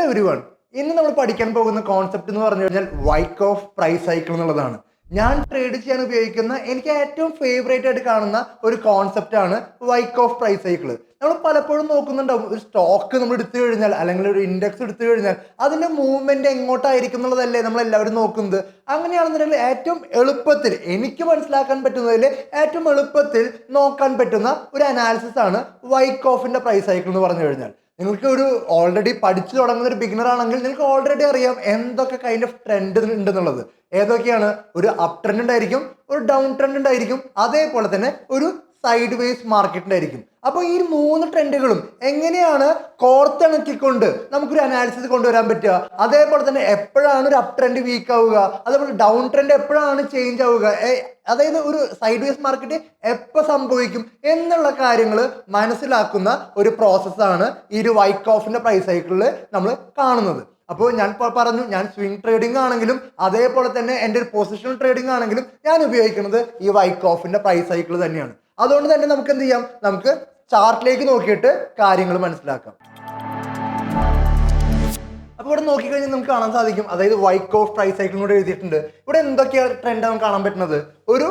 Everyone, ഇന്ന് നമ്മൾ പഠിക്കാൻ പോകുന്ന കോൺസെപ്റ്റ് എന്ന് പറഞ്ഞു കഴിഞ്ഞാൽ വൈക്കോഫ് പ്രൈസ് സൈക്കിൾ എന്നുള്ളതാണ്. ഞാൻ ട്രേഡ് ചെയ്യാൻ ഉപയോഗിക്കുന്ന എനിക്ക് ഏറ്റവും ഫേവറേറ്റ് ആയിട്ട് കാണുന്ന ഒരു കോൺസെപ്റ്റ് ആണ് വൈക്കോഫ് പ്രൈസ് സൈക്കിൾ. നമ്മൾ പലപ്പോഴും നോക്കുന്നുണ്ടാവും, ഒരു സ്റ്റോക്ക് നമ്മൾ എടുത്തു കഴിഞ്ഞാൽ അല്ലെങ്കിൽ ഒരു ഇൻഡെക്സ് എടുത്തു കഴിഞ്ഞാൽ അതിന്റെ മൂവ്മെന്റ് എങ്ങോട്ടായിരിക്കും എന്നുള്ളതല്ലേ നമ്മൾ എല്ലാവരും നോക്കുന്നത്. അങ്ങനെയാണെന്നുണ്ടെങ്കിൽ ഏറ്റവും എളുപ്പത്തിൽ എനിക്ക് മനസ്സിലാക്കാൻ പറ്റുന്നതിൽ ഏറ്റവും എളുപ്പത്തിൽ നോക്കാൻ പറ്റുന്ന ഒരു അനാലിസിസ് ആണ് വൈക്കോഫിന്റെ പ്രൈസ് സൈക്കിൾ എന്ന് പറഞ്ഞു കഴിഞ്ഞാൽ. നിങ്ങൾക്ക് ഒരു ഓൾറെഡി പഠിച്ചു തുടങ്ങുന്ന ഒരു ബിഗിനർ ആണെങ്കിൽ നിങ്ങൾക്ക് ഓൾറെഡി അറിയാം എന്തൊക്കെ കൈൻഡ് ഓഫ് ട്രെൻഡ് ഉണ്ടെന്നുള്ളത്. ഏതൊക്കെയാണ്? ഒരു അപ് ട്രെൻഡ് ഉണ്ടായിരിക്കും, ഒരു ഡൗൺ ട്രെൻഡ് ഉണ്ടായിരിക്കും, അതേപോലെ തന്നെ ഒരു സൈഡ് വേസ് മാർക്കറ്റ് ഉണ്ടായിരിക്കും. അപ്പോൾ ഈ 3 ട്രെൻഡുകളും എങ്ങനെയാണ് കോർത്തിണക്കിക്കൊണ്ട് നമുക്കൊരു അനാലിസിസ് കൊണ്ടുവരാൻ പറ്റുക, അതേപോലെ തന്നെ എപ്പോഴാണ് ഒരു അപ് ട്രെൻഡ് വീക്ക് ആവുക, അതേപോലെ ഡൗൺ ട്രെൻഡ് എപ്പോഴാണ് ചേഞ്ച് ആവുക, അതായത് ഒരു സൈഡ് വേസ് മാർക്കറ്റ് എപ്പോൾ സംഭവിക്കും എന്നുള്ള കാര്യങ്ങൾ മനസ്സിലാക്കുന്ന ഒരു പ്രോസസ്സാണ് ഈ ഒരു വൈക്കോഫിന്റെ പ്രൈസ് സൈക്കിളിൽ നമ്മൾ കാണുന്നത്. അപ്പോൾ ഞാൻ പറഞ്ഞു, ഞാൻ സ്വിംഗ് ട്രേഡിംഗ് ആണെങ്കിലും അതേപോലെ തന്നെ എൻ്റെ ഒരു പൊസിഷണൽ ട്രേഡിംഗ് ആണെങ്കിലും ഞാൻ ഉപയോഗിക്കുന്നത് ഈ വൈക്കോഫിന്റെ പ്രൈസ് സൈക്കിൾ തന്നെയാണ്. അതുകൊണ്ട് തന്നെ നമുക്ക് എന്ത് ചെയ്യാം, നമുക്ക് ചാർട്ടിലേക്ക് നോക്കിയിട്ട് കാര്യങ്ങൾ മനസ്സിലാക്കാം. അപ്പോൾ ഇവിടെ നോക്കിക്കഴിഞ്ഞാൽ നമുക്ക് കാണാൻ സാധിക്കും, അതായത് വൈക്കോഫ് പ്രൈസ് സൈക്കിൾ കൂടെ എഴുതിയിട്ടുണ്ട്. ഇവിടെ എന്തൊക്കെയാണ് ട്രെൻഡ് നമുക്ക് കാണാൻ പറ്റുന്നത്? ഒരു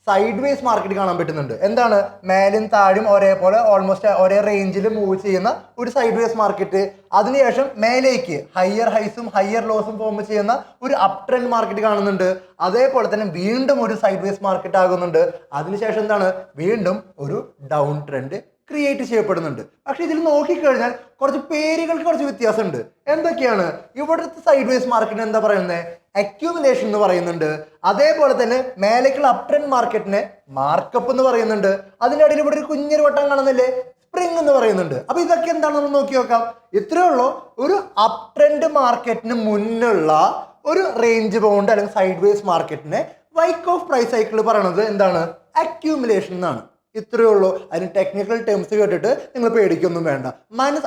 സൈഡ് വേസ് മാർക്കറ്റ് കാണാൻ പറ്റുന്നുണ്ട്. എന്താണ്? മേലും താഴും ഒരേപോലെ ഓൾമോസ്റ്റ് ഒരേ റേഞ്ചിൽ മൂവ് ചെയ്യുന്ന ഒരു സൈഡ് വേസ് മാർക്കറ്റ്. അതിനുശേഷം മേലേക്ക് ഹയർ ഹൈസും ഹയർ ലോസും ഫോം ചെയ്യുന്ന ഒരു അപ് ട്രെൻഡ് മാർക്കറ്റ് കാണുന്നുണ്ട്. അതേപോലെ തന്നെ വീണ്ടും ഒരു സൈഡ് വേസ് മാർക്കറ്റ് ആകുന്നുണ്ട്. അതിനുശേഷം എന്താണ്? വീണ്ടും ഒരു ഡൗൺ ട്രെൻഡ് ക്രിയേറ്റ് ചെയ്യപ്പെടുന്നുണ്ട്. പക്ഷെ ഇതിൽ നോക്കിക്കഴിഞ്ഞാൽ കുറച്ച് പേരുകൾക്ക് കുറച്ച് വ്യത്യാസമുണ്ട്. എന്തൊക്കെയാണ്? ഇവിടുത്തെ സൈഡ് വേസ് മാർക്കറ്റിന് എന്താ പറയുന്നത്? അക്യൂമുലേഷൻ എന്ന് പറയുന്നുണ്ട്. അതേപോലെ തന്നെ മേലേക്കുള്ള അപ് ട്രെൻഡ് മാർക്കറ്റിനെ മാർക്കപ്പ് എന്ന് പറയുന്നുണ്ട്. അതിൻ്റെ ഇടയിൽ ഇവിടെ ഒരു കുഞ്ഞൊരു വട്ടം കാണുന്നില്ലേ, സ്പ്രിംഗ് എന്ന് പറയുന്നുണ്ട്. അപ്പൊ ഇതൊക്കെ എന്താണെന്ന് നോക്കി നോക്കാം. ഇത്രയേ ഉള്ളൂ. ഒരു അപ് ട്രെൻഡ് മാർക്കറ്റിന് മുന്നുള്ള ഒരു റേഞ്ച് ബൗണ്ട് അല്ലെങ്കിൽ സൈഡ് വേസ് മാർക്കറ്റിനെ വൈക്കോഫ് പ്രൈസ് സൈക്കിൾ പറയുന്നത് എന്താണ്? അക്യൂമുലേഷൻ എന്നാണ്. ഇത്രയേ ഉള്ളൂ. അതിന് ടെക്നിക്കൽ ടേംസ് കേട്ടിട്ട് നിങ്ങൾ പേടിക്കൊന്നും വേണ്ട.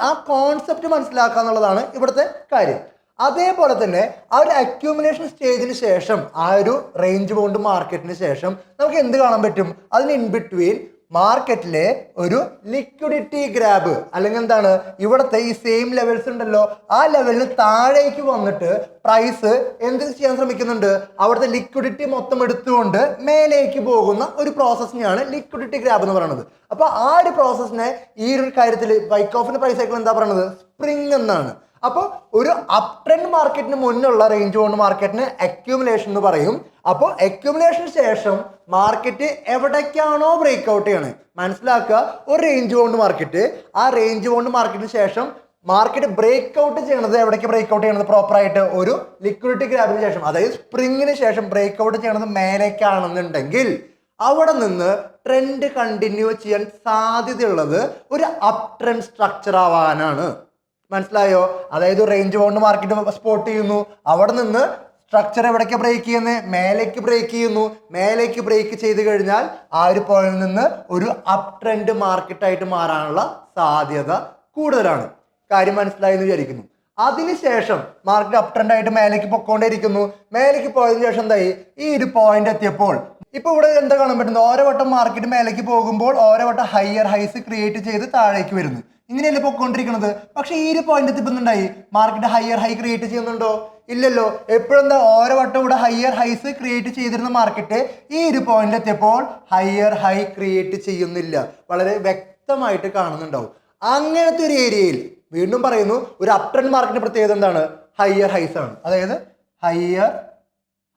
ആ കോൺസെപ്റ്റ് മനസ്സിലാക്കുക എന്നുള്ളതാണ് ഇവിടുത്തെ കാര്യം. അതേപോലെ തന്നെ ആ ഒരു അക്യൂമുലേഷൻ സ്റ്റേജിന് ശേഷം ആ ഒരു റേഞ്ച് ബൗണ്ട് മാർക്കറ്റിന് ശേഷം നമുക്ക് എന്ത് കാണാൻ പറ്റും? അതിന് ഇൻ ബിറ്റ്വീൻ മാർക്കറ്റിലെ ഒരു ലിക്വിഡിറ്റി ഗ്രാബ് അല്ലെങ്കിൽ എന്താണ്, ഇവിടുത്തെ ഈ സെയിം ലെവൽസ് ഉണ്ടല്ലോ, ആ ലെവലിന് താഴേക്ക് വന്നിട്ട് പ്രൈസ് എന്ത് ചെയ്യാൻ ശ്രമിക്കുന്നുണ്ട്? അവിടുത്തെ ലിക്വിഡിറ്റി മൊത്തം എടുത്തുകൊണ്ട് മേലേക്ക് പോകുന്ന ഒരു പ്രോസസ്സിനെയാണ് ലിക്വിഡിറ്റി ഗ്രാബ് എന്ന് പറയുന്നത്. അപ്പൊ ആ ഒരു പ്രോസസ്സിനെ ഈ ഒരു കാര്യത്തിൽ വൈക്കോഫിന്റെ പ്രൈസ് സൈക്കിൾ എന്താ പറയുന്നത്? സ്പ്രിംഗ് എന്നാണ്. അപ്പോൾ ഒരു അപ് ട്രെൻഡ് മാർക്കറ്റിന് മുന്നുള്ള റേഞ്ച് ബൗണ്ട് മാർക്കറ്റിന് അക്യൂമുലേഷൻ എന്ന് പറയും. അപ്പോൾ അക്യൂമുലേഷന് ശേഷം മാർക്കറ്റ് എവിടേക്കാണോ ബ്രേക്ക് ഔട്ട് ചെയ്യണേ മനസ്സിലാക്കുക. ഒരു റേഞ്ച് ബൗണ്ട് മാർക്കറ്റ്, ആ റേഞ്ച് ബൗണ്ട് മാർക്കറ്റിന് ശേഷം മാർക്കറ്റ് ബ്രേക്ക് ഔട്ട് ചെയ്യണത് എവിടേക്ക് ബ്രേക്ക് ഔട്ട് ചെയ്യണത്? പ്രോപ്പറായിട്ട് ഒരു ലിക്വിഡിറ്റി ഗ്രാബിന് ശേഷം, അതായത് സ്പ്രിങ്ങിന് ശേഷം ബ്രേക്ക് ഔട്ട് ചെയ്യണത് മേലേക്കാണെന്നുണ്ടെങ്കിൽ അവിടെ നിന്ന് ട്രെൻഡ് കണ്ടിന്യൂ ചെയ്യാൻ സാധ്യതയുള്ളത് ഒരു അപ് ട്രെൻഡ് സ്ട്രക്ചർ ആവാനാണ്. മനസ്സിലായോ? അതായത് റേഞ്ച് ബൗണ്ട് മാർക്കറ്റ് സ്പോട്ട് ചെയ്യുന്നു, അവിടെ നിന്ന് സ്ട്രക്ചർ എവിടേക്ക് ബ്രേക്ക് ചെയ്യുന്നത്? മേലേക്ക് ബ്രേക്ക് ചെയ്യുന്നു. മേലേക്ക് ബ്രേക്ക് ചെയ്ത് കഴിഞ്ഞാൽ ആ ഒരു പോയിന്റിൽ നിന്ന് ഒരു അപ് ട്രെൻഡ് മാർക്കറ്റ് ആയിട്ട് മാറാനുള്ള സാധ്യത കൂടുതലാണ്. കാര്യം മനസ്സിലായി എന്ന് വിചാരിക്കുന്നു. അതിനുശേഷം മാർക്കറ്റ് അപ് ട്രെൻഡ് ആയിട്ട് മേലേക്ക് പൊക്കോണ്ടിരിക്കുന്നു. മേലേക്ക് പോയതിനു ശേഷം എന്തായി? ഈ ഒരു പോയിന്റ് എത്തിയപ്പോൾ ഇപ്പൊ ഇവിടെ എന്താ കാണാൻ പറ്റുന്നത്? ഓരോ വട്ടം മാർക്കറ്റ് മേലേക്ക് പോകുമ്പോൾ ഓരോ വട്ടം ഹയർ ഹൈസ് ക്രിയേറ്റ് ചെയ്ത് താഴേക്ക് വരുന്നു. ഇങ്ങനെയല്ലേ പൊക്കോണ്ടിരിക്കുന്നത്. പക്ഷെ ഈ ഒരു പോയിന്റ് എത്തിപ്പുന്നുണ്ടായി, മാർക്കറ്റ് ഹയർ ഹൈ ക്രിയേറ്റ് ചെയ്യുന്നുണ്ടോ? ഇല്ലല്ലോ. എപ്പോഴെന്താ ഓരോ വട്ടം ഇവിടെ ഹയർ ഹൈസ് ക്രിയേറ്റ് ചെയ്തിരുന്ന മാർക്കറ്റ് ഈ ഒരു പോയിന്റ് എത്തിയപ്പോൾ ഹയർ ഹൈ ക്രിയേറ്റ് ചെയ്യുന്നില്ല. വളരെ വ്യക്തമായിട്ട് കാണുന്നുണ്ടാവും. അങ്ങനത്തെ ഒരു ഏരിയയിൽ വീണ്ടും പറയുന്നു, ഒരു അപ് ട്രെൻഡ് മാർക്കറ്റിന്റെ പ്രത്യേകത എന്താണ്? ഹയർ ഹൈസ് ആണ്. അതായത് ഹയർ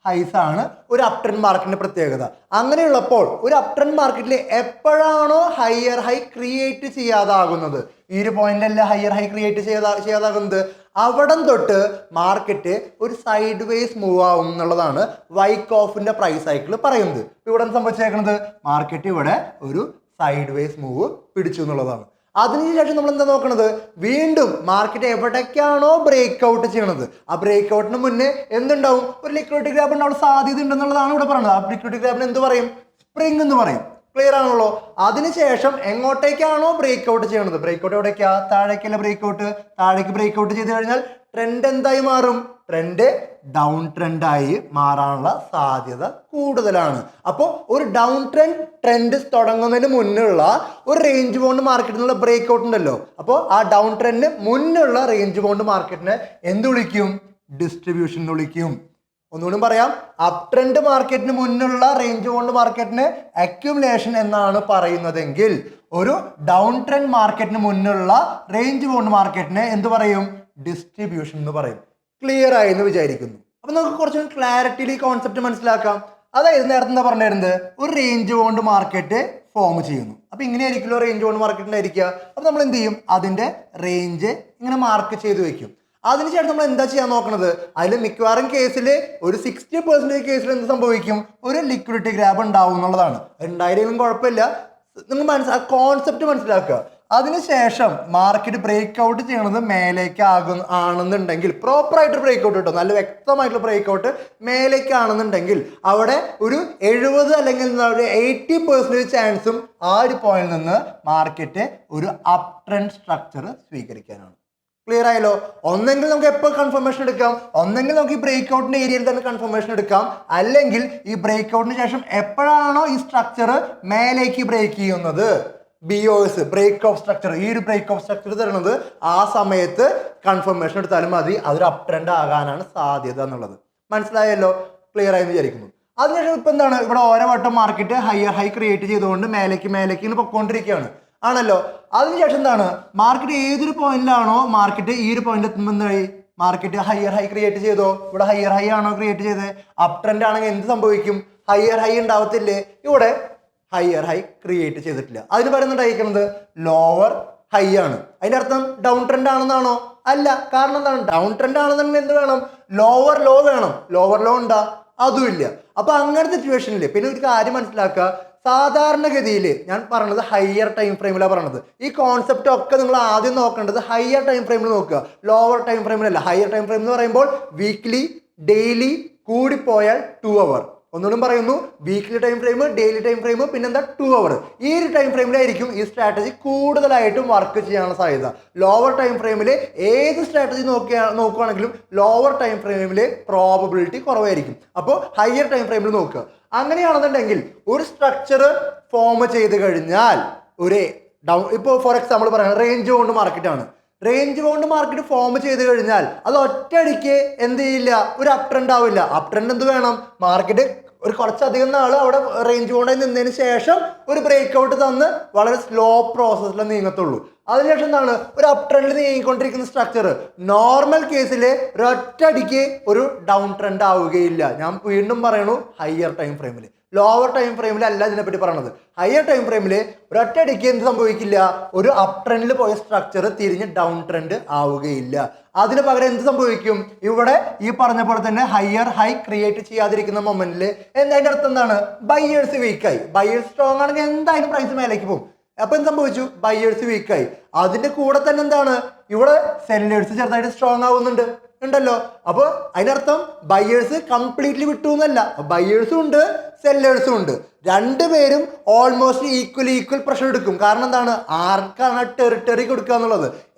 ഹൈസ് ആണ് ഒരു അപ് ട്രെൻഡ് മാർക്കറ്റിന്റെ പ്രത്യേകത. അങ്ങനെയുള്ളപ്പോൾ ഒരു അപ് ട്രെൻഡ് മാർക്കറ്റിൽ എപ്പോഴാണോ ഹയർ ഹൈ ക്രിയേറ്റ് ചെയ്യാതാകുന്നത്, ഈ ഒരു പോയിന്റ് അല്ല ഹയർ ഹൈ ക്രിയേറ്റ് ചെയ്യാതാകുന്നത്, അവിടം തൊട്ട് മാർക്കറ്റ് ഒരു സൈഡ് വേസ് മൂവ് ആവും എന്നുള്ളതാണ് വൈക്കോഫിന്റെ പ്രൈസ് സൈക്കിൾ പറയുന്നത്. ഇവിടെ സംഭവിച്ചേക്കുന്നത് മാർക്കറ്റ് ഇവിടെ ഒരു സൈഡ് വേസ് മൂവ് പിടിച്ചു എന്നുള്ളതാണ്. അതിനുശേഷം നമ്മൾ എന്താ നോക്കണത്? വീണ്ടും മാർക്കറ്റ് എവിടേക്കാണോ ബ്രേക്ക് ഔട്ട് ചെയ്യണത്, ആ ബ്രേക്ക് ഔട്ടിന് മുന്നേ എന്തുണ്ടാവും? ഒരു ലിക്വിഡിറ്റി ഗ്രാബ് ഉണ്ടാവാൻ സാധ്യത ഉണ്ടെന്നുള്ളതാണ് ഇവിടെ പറയുന്നത്. ആ ലിക്വിഡിറ്റി ഗ്രാബിന് എന്ത് പറയും? സ്പ്രിംഗ് എന്ന് പറയും. ക്ലിയർ ആണല്ലോ. അതിനുശേഷം എങ്ങോട്ടേക്കാണോ ബ്രേക്ക് ഔട്ട് ചെയ്യണത്, ബ്രേക്ക് ഔട്ട് എവിടേക്കാ, താഴേക്കല്ല ബ്രേക്ക് ഔട്ട്, താഴേക്ക് ബ്രേക്ക് ഔട്ട് ചെയ്ത് കഴിഞ്ഞാൽ ട്രെൻഡ് എന്തായി മാറും, ട്രെൻഡ് ഡൗൺ ട്രെൻഡായി മാറാനുള്ള സാധ്യത കൂടുതലാണ്. അപ്പോൾ ഒരു ഡൗൺ ട്രെൻഡ് തുടങ്ങുന്നതിന് മുന്നുള്ള ഒരു റേഞ്ച് ബൗണ്ട് മാർക്കറ്റിനുള്ള ബ്രേക്ക് ഔട്ട് ഉണ്ടല്ലോ, അപ്പോൾ ആ ഡൗൺ ട്രെൻഡിന് മുന്നുള്ള റേഞ്ച് ബൗണ്ട് മാർക്കറ്റിനെ എന്ത് വിളിക്കും, ഡിസ്ട്രിബ്യൂഷൻ എന്ന് വിളിക്കും. ഒന്നുകൂടി പറയാം, അപ് ട്രെൻഡ് മാർക്കറ്റിന് മുന്നുള്ള റേഞ്ച് ബൗണ്ട് മാർക്കറ്റിന് അക്യുമുലേഷൻ എന്നാണ് പറയുന്നതെങ്കിൽ ഒരു ഡൗൺ ട്രെൻഡ് മാർക്കറ്റിന് മുന്നുള്ള റേഞ്ച് ബൗണ്ട് മാർക്കറ്റിനെ എന്ത് പറയും, ഡിസ്ട്രിബ്യൂഷൻ എന്ന് പറയും. ക്ലിയർ ആയി എന്ന് വിചാരിക്കുന്നു. അപ്പൊ നമുക്ക് കുറച്ച് ക്ലാരിറ്റിയിൽ ഈ കോൺസെപ്റ്റ് മനസ്സിലാക്കാം. അതായത് നേരത്തെ എന്താ പറഞ്ഞിരുന്നത്, ഒരു റേഞ്ച് ബൗണ്ട് മാർക്കറ്റ് ഫോം ചെയ്യുന്നു. അപ്പൊ ഇങ്ങനെയായിരിക്കുമല്ലോ റേഞ്ച് ബൗണ്ട് മാർക്കറ്റിന്റെ ആയിരിക്കുക. അപ്പൊ നമ്മൾ എന്ത് ചെയ്യും, അതിന്റെ റേഞ്ച് ഇങ്ങനെ മാർക്ക് ചെയ്ത് വെക്കും. അതിനുശേഷം നമ്മൾ എന്താ ചെയ്യാൻ നോക്കണത്, അതിൽ മിക്കവാറും കേസിൽ ഒരു 60% കേസിൽ എന്ത് സംഭവിക്കും, ഒരു ലിക്വിഡിറ്റി ഗ്രാബ് ഉണ്ടാവും എന്നുള്ളതാണ്. ഉണ്ടായാലും കുഴപ്പമില്ല, നിങ്ങൾ കോൺസെപ്റ്റ് മനസ്സിലാക്കുക. അതിനുശേഷം മാർക്കറ്റ് ബ്രേക്ക് ഔട്ട് ചെയ്യണത് മേലേക്ക് ആണെന്നുണ്ടെങ്കിൽ, പ്രോപ്പറായിട്ട് ബ്രേക്ക് ഔട്ട് കിട്ടും, നല്ല വ്യക്തമായിട്ടുള്ള ബ്രേക്ക് ഔട്ട് മേലേക്ക് ആണെന്നുണ്ടെങ്കിൽ അവിടെ ഒരു 70 അല്ലെങ്കിൽ 80% ചാൻസും ആ ഒരു പോയിന്റിൽ നിന്ന് മാർക്കറ്റ് ഒരു അപ് ട്രെൻഡ് സ്ട്രക്ചർ സ്വീകരിക്കാനാണ്. ക്ലിയർ ആയല്ലോ. ഒന്നെങ്കിൽ നമുക്ക് എപ്പോൾ കൺഫർമേഷൻ എടുക്കാം, ഒന്നെങ്കിൽ നമുക്ക് ഈ ബ്രേക്ക് ഔട്ടിന്റെ ഏരിയയിൽ തന്നെ കൺഫർമേഷൻ എടുക്കാം, അല്ലെങ്കിൽ ഈ ബ്രേക്ക് ഔട്ടിന് ശേഷം എപ്പോഴാണോ ഈ സ്ട്രക്ചർ മേലേക്ക് ബ്രേക്ക് ചെയ്യുന്നത്, BOS ബ്രേക്ക് ഓഫ് സ്ട്രക്ചർ, ഈ ഒരു ബ്രേക്ക് ഓഫ് സ്ട്രക്ചർ തരുന്നത് ആ സമയത്ത് കൺഫർമേഷൻ എടുത്താലും മതി, അതൊരു അപ് ട്രെൻഡ് ആകാനാണ് സാധ്യത എന്നുള്ളത് മനസ്സിലായല്ലോ. ക്ലിയർ ആയി വിചാരിക്കുന്നു. അതിനുശേഷം ഇപ്പൊ എന്താണ്, ഇവിടെ ഓരോ വട്ടം മാർക്കറ്റ് ഹയർ ഹൈ ക്രിയേറ്റ് ചെയ്തുകൊണ്ട് മേലേക്ക് ഇങ്ങനെ പൊക്കോണ്ടിരിക്കുകയാണ് ആണല്ലോ. അതിനുശേഷം എന്താണ്, മാർക്കറ്റ് ഏതൊരു പോയിന്റിലാണോ മാർക്കറ്റ് ഈ ഒരു പോയിന്റ് എത്തുമ്പോൾ എന്തായി, മാർക്കറ്റ് ഹയർ ഹൈ ക്രിയേറ്റ് ചെയ്തോ, ഇവിടെ ഹയർ ഹൈ ആണോ ക്രിയേറ്റ് ചെയ്തത്, അപ് ട്രെൻഡ് ആണെങ്കിൽ എന്ത് സംഭവിക്കും, ഹയർ ഹൈ ഉണ്ടാവത്തില്ലേ, ഇവിടെ ഹയർ ഹൈ ക്രിയേറ്റ് ചെയ്തിട്ടില്ല. അതിന് പറയുന്നുണ്ടായിരിക്കുന്നത് ലോവർ ഹൈ ആണ്. അതിന്റെ അർത്ഥം ഡൗൺ ട്രെൻഡ് ആണെന്നാണോ, അല്ല. കാരണം എന്താണ്, ഡൗൺ ട്രെൻഡ് ആണെന്നുണ്ടെങ്കിൽ എന്ത് വേണം, ലോവർ ലോ വേണം. ലോവർ ലോ ഉണ്ടാ, അതും ഇല്ല. അപ്പൊ അങ്ങനത്തെ സിറ്റുവേഷനിൽ പിന്നെ ഒരു കാര്യം മനസ്സിലാക്കുക, സാധാരണഗതിയിൽ ഞാൻ പറഞ്ഞത് ഹയർ ടൈം ഫ്രെയിമിലാണ് പറഞ്ഞത്. ഈ കോൺസെപ്റ്റ് ഒക്കെ നിങ്ങൾ ആദ്യം നോക്കേണ്ടത് ഹയർ ടൈം ഫ്രെയിമിൽ നോക്കുക, ലോവർ ടൈം ഫ്രെയിമിലല്ല. ഹയർ ടൈം ഫ്രെയിം എന്ന് പറയുമ്പോൾ വീക്ക്ലി, ഡെയിലി, കൂടിപ്പോയാൽ 2 അവർ. ഒന്നുകൂടി പറയുന്നു, weekly time frame, daily time frame, പിന്നെന്താ 2 അവർ. ഈ ഒരു ടൈം ഫ്രെയിമിലായിരിക്കും ഈ സ്ട്രാറ്റജി കൂടുതലായിട്ടും വർക്ക് ചെയ്യാനുള്ള സാധ്യത. ലോവർ ടൈം ഫ്രെയിമിൽ ഏത് സ്ട്രാറ്റജി നോക്കുകയാണെങ്കിലും ലോവർ ടൈം ഫ്രെയിമിൽ പ്രോബബിലിറ്റി കുറവായിരിക്കും. അപ്പോൾ ഹയർ ടൈം ഫ്രെയിമിൽ നോക്കുക. അങ്ങനെയാണെന്നുണ്ടെങ്കിൽ ഒരു സ്ട്രക്ചർ ഫോം ചെയ്ത് കഴിഞ്ഞാൽ ഒരു ഇപ്പോൾ ഫോർ എക്സാമ്പിൾ പറയുന്നത് റേഞ്ച് ബൗണ്ട് മാർക്കറ്റ് ആണ്. റേഞ്ച് ബൗണ്ട് മാർക്കറ്റ് ഫോം ചെയ്ത് കഴിഞ്ഞാൽ അത് ഒറ്റയടിക്ക് എന്ത് ചെയ്യില്ല, ഒരു അപ് ട്രെൻഡ് ആവില്ല. അപ് ട്രെൻഡ് എന്ത് വേണം, മാർക്കറ്റ് ഒരു കുറച്ചധികം നാൾ അവിടെ റേഞ്ച് ബൗണ്ടിൽ നിന്നതിന് ശേഷം ഒരു ബ്രേക്ക് ഔട്ട് തന്ന് വളരെ സ്ലോ പ്രോസസ്സിൽ നീങ്ങത്തുള്ളൂ. അതിനുശേഷം എന്താണ്, ഒരു അപ് ട്രെൻഡിൽ നീങ്ങിക്കൊണ്ടിരിക്കുന്ന സ്ട്രക്ചർ നോർമൽ കേസിൽ ഒരൊറ്റടിക്ക് ഒരു ഡൗൺ ട്രെൻഡ് ആവുകയില്ല. ഞാൻ വീണ്ടും പറയണു, ഹയർ ടൈം ഫ്രെയിമിൽ. ലോവർ ടൈം ഫ്രെയിമിൽ അല്ല ഇതിനെപ്പറ്റി പറയണത്. ഹയർ ടൈം ഫ്രെയിമിൽ ഒരൊറ്റടിക്ക് എന്ത് സംഭവിക്കില്ല, ഒരു അപ് ട്രെൻഡിൽ പോയ സ്ട്രക്ചർ തിരിഞ്ഞ് ഡൗൺ ട്രെൻഡ് ആവുകയില്ല. അതിന് പകരം എന്ത് സംഭവിക്കും, ഇവിടെ ഈ പറഞ്ഞ പോലെ തന്നെ ഹയർ ഹൈ ക്രിയേറ്റ് ചെയ്യാതിരിക്കുന്ന മൊമെന്റിൽ അതിന്റെ അർത്ഥം എന്താണ്, ബയേഴ്സ് വീക്കായി. ബയേഴ്സ് സ്ട്രോങ് ആണെങ്കിൽ എന്തായാലും പ്രൈസ് മേലേക്ക് പോകും. അപ്പൊ എന്ത് സംഭവിച്ചു, ബയേഴ്സ് വീക്കായി. അതിന്റെ കൂടെ തന്നെ എന്താണ്, ഇവിടെ സെല്ലേഴ്സ് ചെറുതായിട്ട് സ്ട്രോങ് ആവുന്നുണ്ട് ഉണ്ടല്ലോ. അപ്പൊ അതിനർത്ഥം ബയേഴ്സ് കംപ്ലീറ്റ്ലി വിട്ടു എന്നല്ല, ബയേഴ്സും ഉണ്ട് സെല്ലേഴ്സും ഉണ്ട്. രണ്ടുപേരും ഓൾമോസ്റ്റ് ഈക്വൽ പ്രഷർ എടുക്കും. കാരണം എന്താണ്, ആർക്കാണ് ടെറിട്ടറി കൊടുക്കുക എന്നുള്ളത്,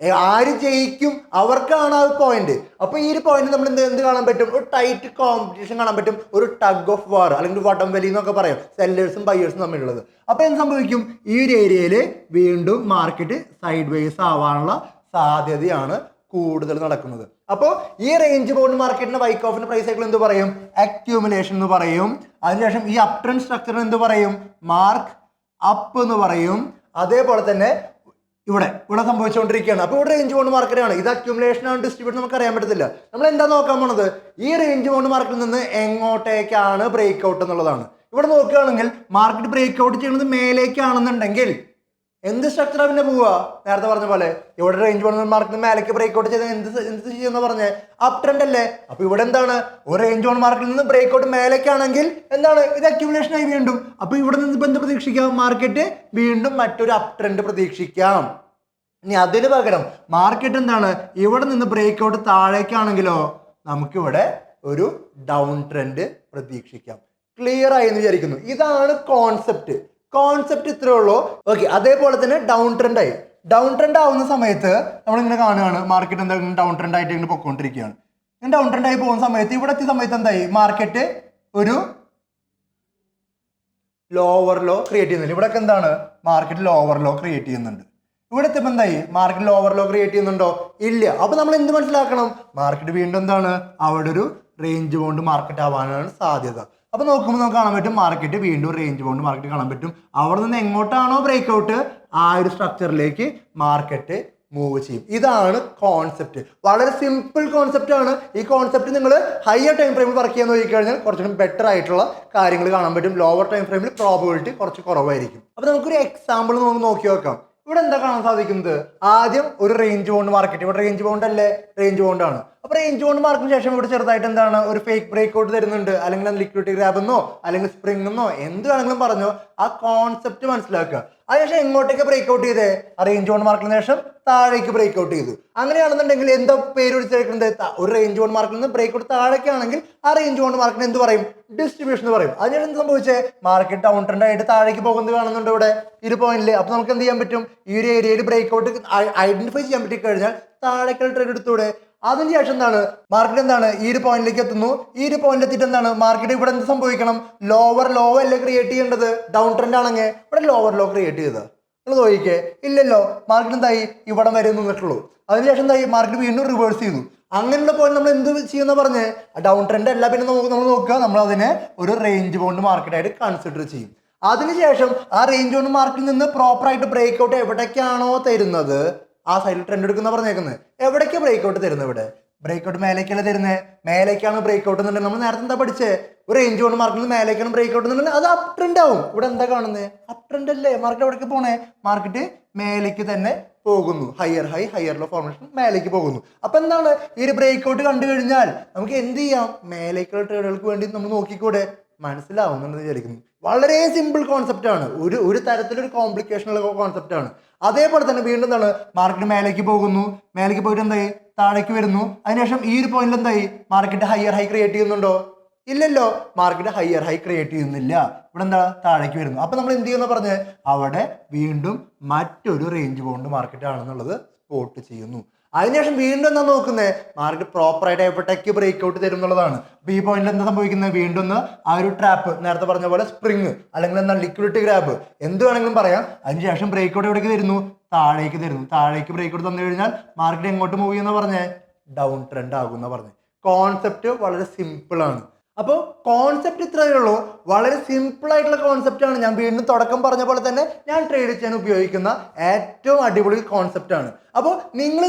ആര് ജയിക്കും അവർക്കാണ് ആ പോയിന്റ്. അപ്പൊ ഈ ഒരു പോയിന്റ് നമ്മൾ എന്ത് കാണാൻ പറ്റും, ഒരു ടൈറ്റ് കോമ്പറ്റീഷൻ കാണാൻ പറ്റും, ഒരു ടഗ് ഓഫ് വാർ അല്ലെങ്കിൽ വടം വലി എന്നൊക്കെ പറയാം, സെല്ലേഴ്സും ബയേഴ്സും തമ്മിലുള്ളത്. അപ്പൊ എന്ത് സംഭവിക്കും, ഈ ഒരു ഏരിയയിൽ വീണ്ടും മാർക്കറ്റ് സൈഡ് വേസ് ആവാനുള്ള സാധ്യതയാണ് കൂടുതൽ നടക്കുന്നത്. അപ്പോൾ ഈ റേഞ്ച് ബൗണ്ട് മാർക്കറ്റിന്റെ വൈക്ക് ഓഫിന്റെ പ്രൈസ് സൈക്കിൾ എന്ത് പറയും, അക്യൂമുലേഷൻ എന്ന് പറയും. അതിനുശേഷം ഈ അപ് ട്രെൻഡ് സ്ട്രക്ചറിന് എന്ത് പറയും, മാർക്ക് അപ്പ് എന്ന് പറയും. അതേപോലെ തന്നെ ഇവിടെ സംഭവിച്ചുകൊണ്ടിരിക്കുകയാണ്. അപ്പോൾ ഇവിടെ റേഞ്ച് ബൗണ്ട് മാർക്കറ്റാണ്, ഇത് അക്യൂമുലേഷൻ ആണ് ഡിസ്ട്രിബ്യൂഷൻ നമുക്ക് അറിയാൻ പറ്റത്തില്ല. നമ്മൾ എന്താ നോക്കാൻ പോണത്, ഈ റേഞ്ച് ബൗണ്ട് മാർക്കറ്റിൽ നിന്ന് എങ്ങോട്ടേക്കാണ് ബ്രേക്ക് ഔട്ട് എന്നുള്ളതാണ്. ഇവിടെ നോക്കുകയാണെങ്കിൽ മാർക്കറ്റ് ബ്രേക്ക് ഔട്ട് ചെയ്യുന്നത് മേലേക്കാണെന്നുണ്ടെങ്കിൽ എന്ത് സ്ട്രക്ചറാണ് പിന്നെ പോവുക, നേരത്തെ പറഞ്ഞ പോലെ ഇവിടെ റേഞ്ച് ബൗണ്ട് മാർക്കറ്റ് മേലേക്ക് ബ്രേക്ക് ഔട്ട് ചെയ്ത് എന്ത് ചെയ്യുന്ന പറഞ്ഞേ, അപ് ട്രെൻഡ് അല്ലേ. അപ്പൊ ഇവിടെ എന്താണ്, ഒരു റേഞ്ച് ബൗണ്ട് മാർക്കറ്റിൽ നിന്ന് ബ്രേക്ക് ഔട്ട് മേലേക്കാണെങ്കിൽ എന്താണ്, ഇത് അക്യൂമുലേഷൻ ആയി വീണ്ടും. അപ്പൊ ഇവിടെ നിന്ന് ഇപ്പൊ എന്ത് പ്രതീക്ഷിക്കാം, മാർക്കറ്റ് വീണ്ടും മറ്റൊരു അപ് ട്രെൻഡ് പ്രതീക്ഷിക്കാം. ഇനി അതിന് പകരം മാർക്കറ്റ് എന്താണ്, ഇവിടെ നിന്ന് ബ്രേക്ക് ഔട്ട് താഴേക്കാണെങ്കിലോ നമുക്കിവിടെ ഒരു ഡൗൺ ട്രെൻഡ് പ്രതീക്ഷിക്കാം. ക്ലിയർ ആയി എന്ന് വിചാരിക്കുന്നു. ഇതാണ് കോൺസെപ്റ്റ്. കോൺസെപ്റ്റ് ഇത്രേ ഉള്ളൂ. ഓക്കെ, അതേപോലെ തന്നെ ഡൗൺ ട്രെൻഡ് ആയി. ഡൗൺ ട്രെൻഡ് ആവുന്ന സമയത്ത് നമ്മളിങ്ങനെ കാണുകയാണ് മാർക്കറ്റ് എന്തായാലും ഡൗൺ ട്രെൻഡ് ആയിട്ട് ഇങ്ങനെ പൊയ്ക്കൊണ്ടിരിക്കുകയാണ്. ഇങ്ങനെ ഡൗൺ ട്രെൻഡ് ആയി പോകുന്ന സമയത്ത് ഇവിടെ എത്തിയ സമയത്ത് എന്തായി, മാർക്കറ്റ് ഒരു ലോവർ ലോ ക്രിയേറ്റ് ചെയ്യുന്നുണ്ട്. ഇവിടെയൊക്കെ എന്താണ്, മാർക്കറ്റ് ലോവർ ലോ ക്രിയേറ്റ് ചെയ്യുന്നുണ്ട്. ഇവിടെ എത്തിയപ്പോൾ എന്തായി, മാർക്കറ്റ് ലോവർ ലോ ക്രിയേറ്റ് ചെയ്യുന്നുണ്ടോ, ഇല്ല. അപ്പൊ നമ്മൾ എന്ത് മനസ്സിലാക്കണം, മാർക്കറ്റ് വീണ്ടും എന്താണ്, അവിടെ ഒരു റേഞ്ച് ബൗണ്ട് മാർക്കറ്റ് ആവാനാണ് സാധ്യത. അപ്പൊ നോക്കുമ്പോൾ നമുക്ക് കാണാൻ പറ്റും മാർക്കറ്റ് വീണ്ടും റേഞ്ച് ബൗണ്ട് മാർക്കറ്റ് കാണാൻ പറ്റും. അവിടെ നിന്ന് എങ്ങോട്ടാണോ ബ്രേക്ക്ഔട്ട് ആ ഒരു സ്ട്രക്ചറിലേക്ക് മാർക്കറ്റ് മൂവ് ചെയ്യും. ഇതാണ് കോൺസെപ്റ്റ്. വളരെ സിമ്പിൾ കോൺസെപ്റ്റ് ആണ്. ഈ കോൺസെപ്റ്റ് നിങ്ങൾ ഹയർ ടൈം ഫ്രെയിമിൽ വർക്ക് ചെയ്യാൻ നോക്കിക്കഴിഞ്ഞാൽ കുറച്ചുകൂടി ബെറ്റർ ആയിട്ടുള്ള കാര്യങ്ങൾ കാണാൻ പറ്റും. ലോവർ ടൈം ഫ്രെയിമിൽ പ്രോബബിലിറ്റി കുറച്ച് കുറവായിരിക്കും. അപ്പൊ നമുക്കൊരു എക്സാമ്പിൾ നമുക്ക് നോക്കി നോക്കാം. ഇവിടെ എന്താ കാണാൻ സാധിക്കുന്നത്, ആദ്യം ഒരു റേഞ്ച് ബൗണ്ട് മാർക്കറ്റ്, ഇവിടെ റേഞ്ച് ബൗണ്ട് അല്ലേ, റേഞ്ച് ബൗണ്ട് ആണ്. അപ്പൊ റേഞ്ച് ബൗണ്ട് മാർക്കിന് ശേഷം ഇവിടെ ചെറുതായിട്ട് എന്താണ് ഒരു ഫേക്ക് ബ്രേക്ക് ഔട്ട് തരുന്നുണ്ട്, അല്ലെങ്കിൽ ലിക്വിഡിറ്റി ഗ്രാബ് എന്നോ അല്ലെങ്കിൽ സ്പ്രിംഗ് എന്നോ എന്ത് വേണമെങ്കിലും പറഞ്ഞോ, ആ കോൺസെപ്റ്റ് മനസ്സിലാക്കുക. അതിനുശേഷം എങ്ങോട്ടേക്ക് ബ്രേക്ക് ഔട്ട് ചെയ്തേ, ആ റേഞ്ച് ബൗണ്ട് മാർക്കിന് ശേഷം താഴേക്ക് ബ്രേക്ക് ഔട്ട് ചെയ്തു. അങ്ങനെയാണെന്നുണ്ടെങ്കിൽ എന്താ പേര് വിളിച്ചേക്കുന്നത്, ഒരു റേഞ്ച് ബൗണ്ട് മാർക്കിൽ നിന്ന് ബ്രേക്ക് ഔട്ട് താഴേക്കാണെങ്കിൽ ആ റേഞ്ച് ബൗണ്ട് മാർക്കിന് എന്ത് പറയും, ഡിസ്ട്രിബ്യൂഷൻ എന്ന് പറയും. അതിനാണ് എന്ത് സംഭവിച്ചേ, മാർക്കറ്റ് ഡൗൺ ട്രെൻഡ് ആയിട്ട് താഴേക്ക് പോകുന്നത് കാണുന്നുണ്ട് ഇവിടെ ഈ ഒരു പോയിന്റിൽ. അപ്പൊ നമുക്ക് എന്ത് ചെയ്യാൻ പറ്റും, ഈ ഒരു ഏരിയയിൽ ബ്രേക്ക് ഔട്ട് ഐഡന്റിഫൈ ചെയ്യാൻ പറ്റി കഴിഞ്ഞാൽ താഴേക്കുള്ള ട്രേഡ് എടുത്തൂടെ. അതിനുശേഷം എന്താണ്, മാർക്കറ്റ് എന്താണ് ഈ ഒരു പോയിന്റിലേക്ക് എത്തുന്നു. ഈ ഒരു പോയിന്റ് എത്തിയിട്ട് എന്താണ്, മാർക്കറ്റ് ഇവിടെ എന്ത് സംഭവിക്കണം, ലോവർ ലോ അല്ലേ ക്രിയേറ്റ് ചെയ്യേണ്ടത്, ഡൗൺ ട്രെൻഡ് ആണെങ്കിൽ ഇവിടെ ലോവർ ലോ ക്രിയേറ്റ് ചെയ്തത് നിങ്ങൾ നോക്കിക്കേ, ഇല്ലല്ലോ. മാർക്കറ്റ് എന്തായി, ഇവിടെ വരെ നിന്നിട്ടുള്ളൂ. അതിനുശേഷം എന്തായി, മാർക്കറ്റ് വീണ്ടും റിവേഴ്സ് ചെയ്തു. അങ്ങനെയുള്ള പോയിന്റ് നമ്മൾ എന്ത് ചെയ്യുന്ന പറഞ്ഞ്, ഡൗൺ ട്രെൻഡ് അല്ല പിന്നെ നമ്മൾ നോക്കുക, നമ്മൾ അതിനെ ഒരു റേഞ്ച് ബൗണ്ട് മാർക്കറ്റായിട്ട് കൺസിഡർ ചെയ്യും. അതിനുശേഷം ആ റേഞ്ച് ബൗണ്ട് മാർക്കറ്റിൽ നിന്ന് പ്രോപ്പറായിട്ട് ബ്രേക്ക് ഔട്ട് എവിടേക്കാണോ തരുന്നത്, ആ സൈഡിൽ ട്രെൻഡ് എടുക്കുന്ന പറഞ്ഞേക്കുന്നത്, എവിടേക്ക് ബ്രേക്ക് ഔട്ട് തരുന്നത്, ഇവിടെ ബ്രേക്ക് ഔട്ട് മേലേക്കല്ല തരുന്നത്, മേലേക്കാണ് ബ്രേക്ക് ഔട്ട് എന്നുണ്ടെങ്കിൽ നമ്മൾ നേരത്തെ എന്താ പഠിച്ചേ, ഒരു റേഞ്ച് ബൗണ്ട് മാർക്കറ്റിൽ മേലേക്കാണ് ബ്രേക്ക് ഔട്ട് എന്നുണ്ടെങ്കിൽ അത് അപ് ട്രെൻഡ് ആവും. ഇവിടെ എന്താ കാണുന്നത്, അപ് ട്രെൻഡ് അല്ലേ, മാർക്കറ്റ് എവിടേക്ക് പോണേ, മാർക്കറ്റ് മേലേക്ക് തന്നെ പോകുന്നു. Higher high higher low formation മേലേക്ക് പോകുന്നു. അപ്പൊ എന്താണ്, ഈ ഒരു ബ്രേക്ക് ഔട്ട് കണ്ടു കഴിഞ്ഞാൽ നമുക്ക് എന്ത് ചെയ്യാം, മേലേക്കുള്ള ട്രേഡുകൾക്ക് വേണ്ടി നമ്മൾ നോക്കിക്കൂടെ, മനസ്സിലാവുന്നുണ്ടെന്ന് വിചാരിക്കുന്നു. വളരെ സിമ്പിൾ കോൺസെപ്റ്റ് ആണ്, ഒരു തരത്തിലൊരു കോംപ്ലിക്കേഷൻ ഉള്ള കോൺസെപ്റ്റ് ആണ്. അതേപോലെ തന്നെ വീണ്ടും എന്താണ്, മാർക്കറ്റ് മേലേക്ക് പോകുന്നു, മേലേക്ക് പോയിട്ട് എന്തായി താഴേക്ക് വരുന്നു. അതിനുശേഷം ഈ ഒരു പോയിന്റിൽ എന്തായി, മാർക്കറ്റ് ഹയർ ഹൈ ക്രിയേറ്റ് ചെയ്യുന്നുണ്ടോ, ഇല്ലല്ലോ, മാർക്കറ്റ് ഹയർ ഹൈ ക്രിയേറ്റ് ചെയ്യുന്നില്ല. ഇവിടെ എന്താ താഴേക്ക് വരുന്നു. അപ്പൊ നമ്മൾ എന്ത് ചെയ്യുന്ന പറഞ്ഞ്, അവിടെ വീണ്ടും മറ്റൊരു റേഞ്ച് ബൗണ്ട് മാർക്കറ്റ് ആണെന്നുള്ളത് സ്പോട്ട് ചെയ്യുന്നു. അതിനുശേഷം വീണ്ടും എന്താ നോക്കുന്നത്, മാർക്കറ്റ് പ്രോപ്പറായിട്ട് എവിടേക്ക് ബ്രേക്ക് ഔട്ട് തരും എന്നുള്ളതാണ്. അപ്പൊ ഈ പോയിന്റിൽ എന്താ സംഭവിക്കുന്നത്, വീണ്ടും ആ ഒരു ട്രാപ്പ്, നേരത്തെ പറഞ്ഞ പോലെ സ്പ്രിങ് അല്ലെങ്കിൽ എന്താ ലിക്വിഡിറ്റി ഗ്രാബ് എന്ത് വേണമെങ്കിലും പറയാം. അതിനുശേഷം ബ്രേക്ക് ഔട്ട് എവിടേക്ക് തരുന്നു, താഴേക്ക് തരുന്നു. താഴേക്ക് ബ്രേക്ക് ഔട്ട് തന്നു കഴിഞ്ഞാൽ മാർക്കറ്റ് എങ്ങോട്ട് മൂവ് ചെയ്യുന്ന പറഞ്ഞേ, ഡൗൺ ട്രെൻഡ് ആകുന്ന പറഞ്ഞേ. കോൺസെപ്റ്റ് വളരെ സിമ്പിൾ ആണ്. അപ്പോൾ കോൺസെപ്റ്റ് ഇത്രയേ ഉള്ളൂ, വളരെ സിമ്പിൾ ആയിട്ടുള്ള കോൺസെപ്റ്റ് ആണ്. ഞാൻ വീണ്ടും തുടക്കം പറഞ്ഞ പോലെ തന്നെ ഞാൻ ട്രേഡ് ചെയ്യാൻ ഉപയോഗിക്കുന്ന ഏറ്റവും അടിപൊളി കോൺസെപ്റ്റ് ആണ്. അപ്പോൾ നിങ്ങൾ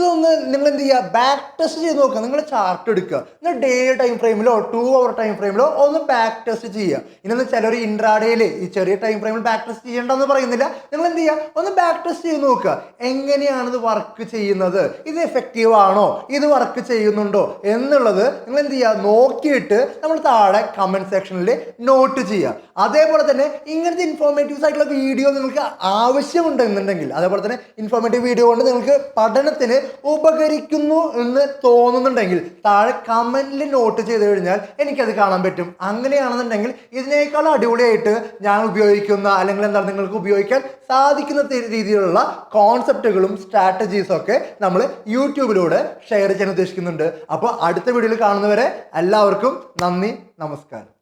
എന്ത് ചെയ്യുക, ബാക്ക് ടെസ്റ്റ് ചെയ്ത് നോക്കുക. നിങ്ങൾ ചാർട്ട് എടുക്കുക, നിങ്ങൾ ഡേ ടൈം ഫ്രെയിമിലോ 2 hour ടൈം ഫ്രെയിമിലോ ഒന്ന് ബാക്ക് ടെസ്റ്റ് ചെയ്യുക. ഇനി ചിലർ ഇൻട്രാഡേയിൽ ഈ ചെറിയ ടൈം ഫ്രെയിമിൽ ബാക്ക് ടെസ്റ്റ് ചെയ്യേണ്ടെന്ന് പറയുന്നില്ല. നിങ്ങൾ എന്ത് ചെയ്യുക, ഒന്ന് ബാക്ക് ടെസ്റ്റ് ചെയ്ത് നോക്കുക, എങ്ങനെയാണ് ഇത് വർക്ക് ചെയ്യുന്നത്, ഇത് എഫക്റ്റീവ് ആണോ, ഇത് വർക്ക് ചെയ്യുന്നുണ്ടോ എന്നുള്ളത് നിങ്ങൾ എന്ത് ചെയ്യുക, നോക്കിയിട്ട് നമ്മൾ താഴെ കമന്റ് സെക്ഷനിൽ നോട്ട് ചെയ്യുക. അതേപോലെ തന്നെ ഇങ്ങനത്തെ ഇൻഫോർമേറ്റീവ്സ് ആയിട്ടുള്ള വീഡിയോ നിങ്ങൾക്ക് ആവശ്യമുണ്ടെന്നുണ്ടെങ്കിൽ, അതേപോലെ തന്നെ ഇൻഫോർമേറ്റീവ് വീഡിയോ കൊണ്ട് നിങ്ങൾക്ക് പഠനത്തിന് ഉപകരിക്കുന്നു എന്ന് തോന്നുന്നുണ്ടെങ്കിൽ താഴെ കമന്റിൽ നോട്ട് ചെയ്ത് കഴിഞ്ഞാൽ എനിക്കത് കാണാൻ പറ്റും. അങ്ങനെയാണെന്നുണ്ടെങ്കിൽ ഇതിനേക്കാൾ അടിപൊളിയായിട്ട് ഞാൻ ഉപയോഗിക്കുന്ന അല്ലെങ്കിൽ എന്താണ് നിങ്ങൾക്ക് ഉപയോഗിക്കാൻ സാധിക്കുന്ന രീതിയിലുള്ള കോൺസെപ്റ്റുകളും സ്ട്രാറ്റജീസും ഒക്കെ നമ്മൾ യൂട്യൂബിലൂടെ ഷെയർ ചെയ്യാൻ ഉദ്ദേശിക്കുന്നുണ്ട്. അപ്പോൾ അടുത്ത വീഡിയോയിൽ കാണുന്നവരെ എല്ലാവർക്കും നന്ദി, നമസ്കാരം.